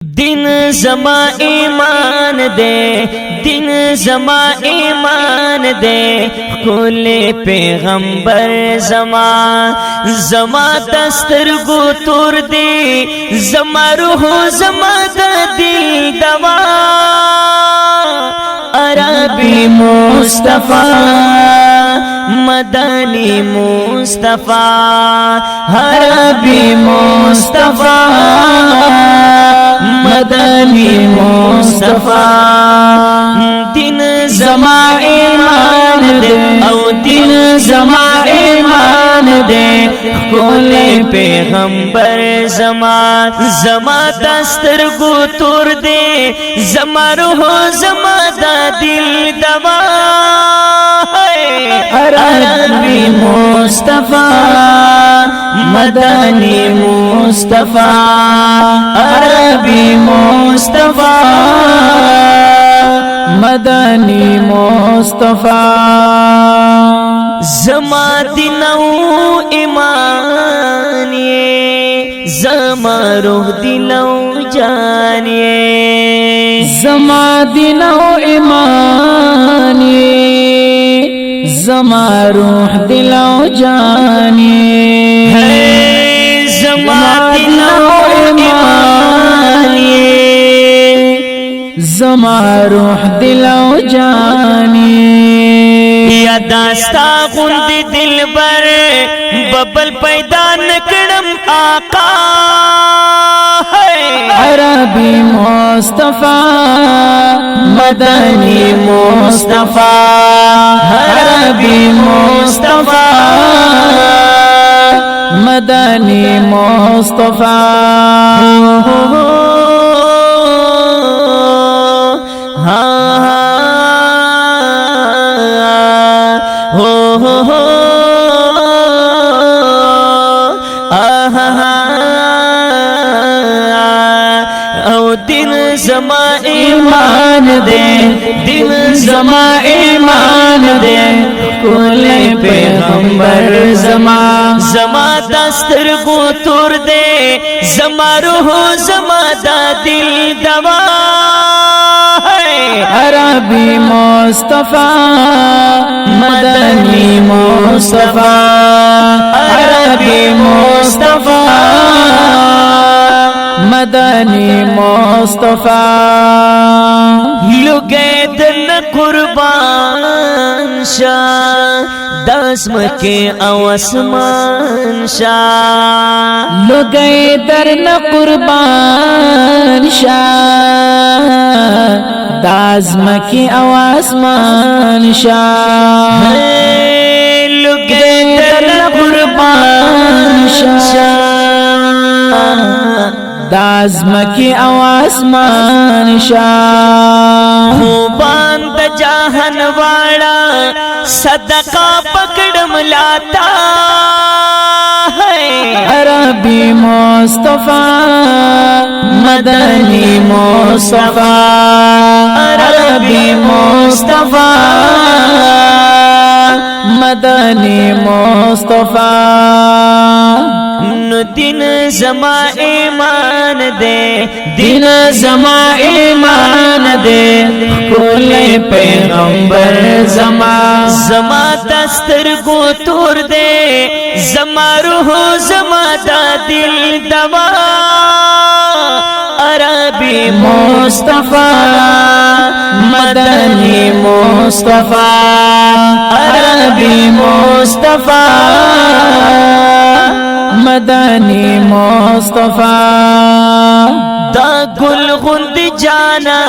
दिन जमा ईमान दे, दिन जमा ईमान दे, खुले पैगंबर जमा जमा दस्तर गो तोर दे, जमा रूह जमा दिल दवा अरबी मुस्तफा मदनी मुस्तफा अरबी मुस्तफा मदनी मुस्तफा। दिन जमा ईमान दे औ दिन जमा ईमान दे, खोले पैगंबर जमा जमा दस्तर गो तोर दे, जमा रूह जमा दिल दवा अरबी मुस्तफा मदनी मुस्तफा अरबी मुस्तफा मदनी मुस्तफा। जमा दिनौ ईमानिए, जमा रूह दिलौ जानिए, जमा दिनौ ईमानिए, जमा रूह दिलौ जानिए, जमा दिनौ ईमानिए, जमा रूह दिलौ जानिए। या दास्ता गुंद दिल बर बबल पैदा नकड़म आका अरबी मुस्तफा मदनी मुस्तफा अरबी मुस्तफा मदनी मुस्तफा। दिन जमा ईमान दे, दिन जमा ईमान दे, खुले पैगंबर जमा जमा दस्तर गो तोर दे, जमा रूह जमा दिल दवा अरबी मुस्तफा मदनी मुस्तफा अरबी मुस्तफा मदनी मुस्तफा। लुगे दिन कुर्बान शाह दस्म के आसमान शाह, लुगे दर्न कुर्बान शाह दाज़्म की आसमान शाह, लुगे दर्न कुर्बान शाह दाज़्म की आसमान शाह। खूबान द जाहन वाला सदका पकड़म लाता है, अरबी मुस्तफा मदनी मुस्तफा अरबी मुस्तफा मदनी मुस्तफा। दिन जमा ईमान दे, दिन जमा ईमान दे, खुले पैगंबर जमा जमा दस्तर गो तोर दे, जमा रूह जमा दिल दवा अरबी मुस्तफा मदनी मुस्तफा अरबी मुस्तफा मदनी मुस्तफा। दा गुल गुंद जाना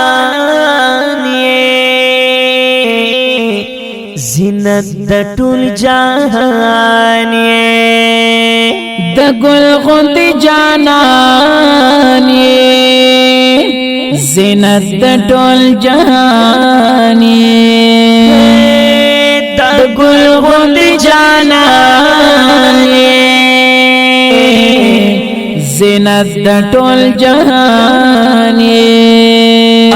जिनत द टुल जहानिए, द गुल गुंद जाना जिनत द टुल जहानिए, द गुल गुंद जाना जिनत द टुल जहानिए।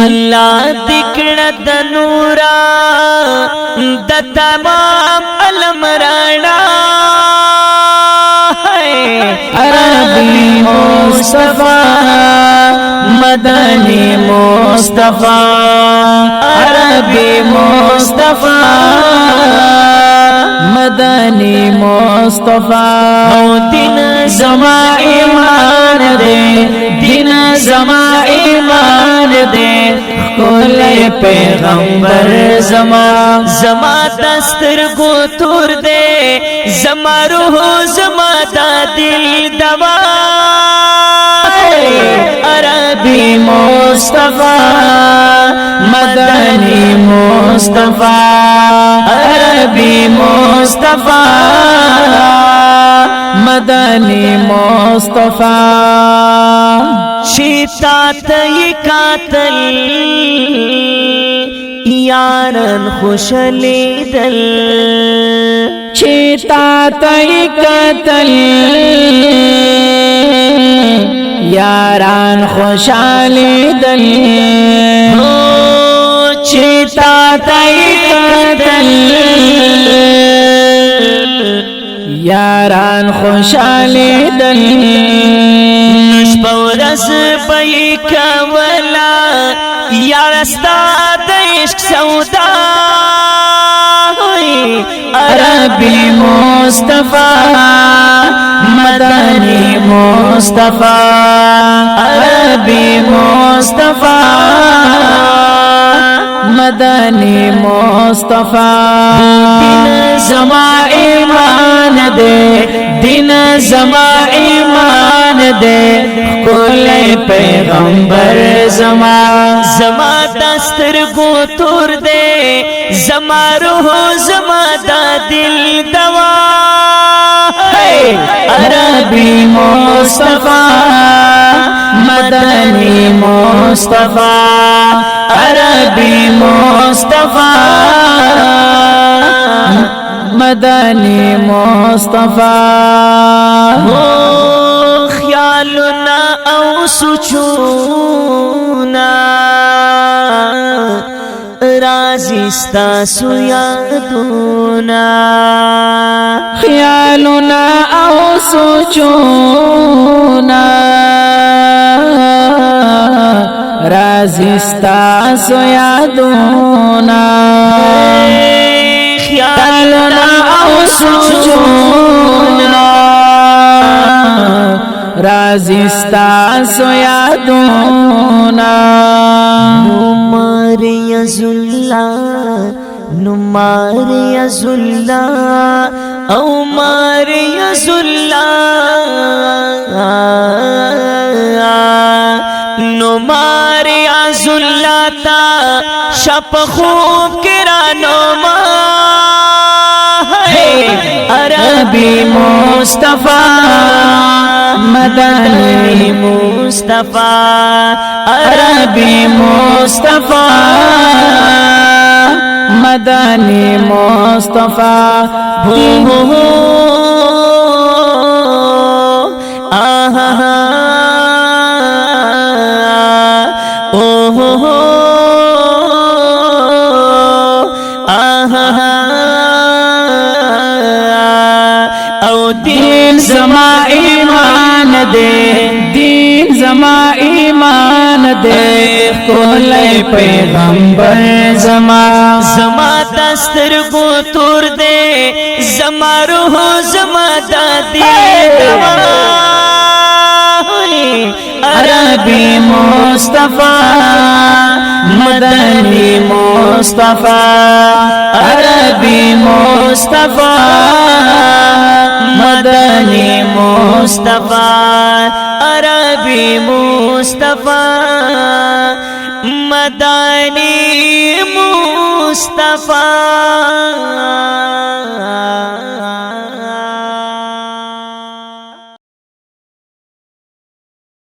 अल्लाह दिकड़ द नूरा द तमाम अलम राणा अरबी मुस्तफा مدنی مصطفی عربی مصطفی مدنی مصطفی او دین زما ایمان دے دین زما ایمان دے کل پیغمبر زما زما دستر گو تور دے زما روح زما دا دل دوا عربی مصطفی مدنی مصطفی عربی مصطفی مدنی مصطفی شیتا تی قاتل یارن خوشلی دل چیتا تی قتل یاران خوشالی دل چیتا تی قتل یاران خوشالی دل نشپورس پی کولا یارستا دشک سودا عربی مصطفی مدنی مصطفی عربی مصطفی مدنی مصطفی دین زما ایمان دے دین زما ایمان دے کل پیغمبر زما زما دستر گو تور دے زما روح زما دا دل دوا عربی مصطفی مدنی مصطفی عربی مصطفی مدنی مصطفی خیالنا او سوچونا رازی ستاسو یادونا خیالنا او سوچونا رازستا سو یادونا خیالنا او سوچونا رازستا سو یادونا نمار یزاللہ نمار یزاللہ او مار یزاللہ نمار یزاللہ تا شپ خوب کرانو عربی مصطفی مدنی مصطفی عربی مصطفی مدنی مصطفی او دین زما ایمان دے دین زما ایمان دے کل پیغمبر زما زما دستر گو تور دے زما روح زما دا دل دوا عربی مصطفی مدنی مصطفی عربی مصطفی مدنی مصطفی عربی مصطفی مدنی مصطفی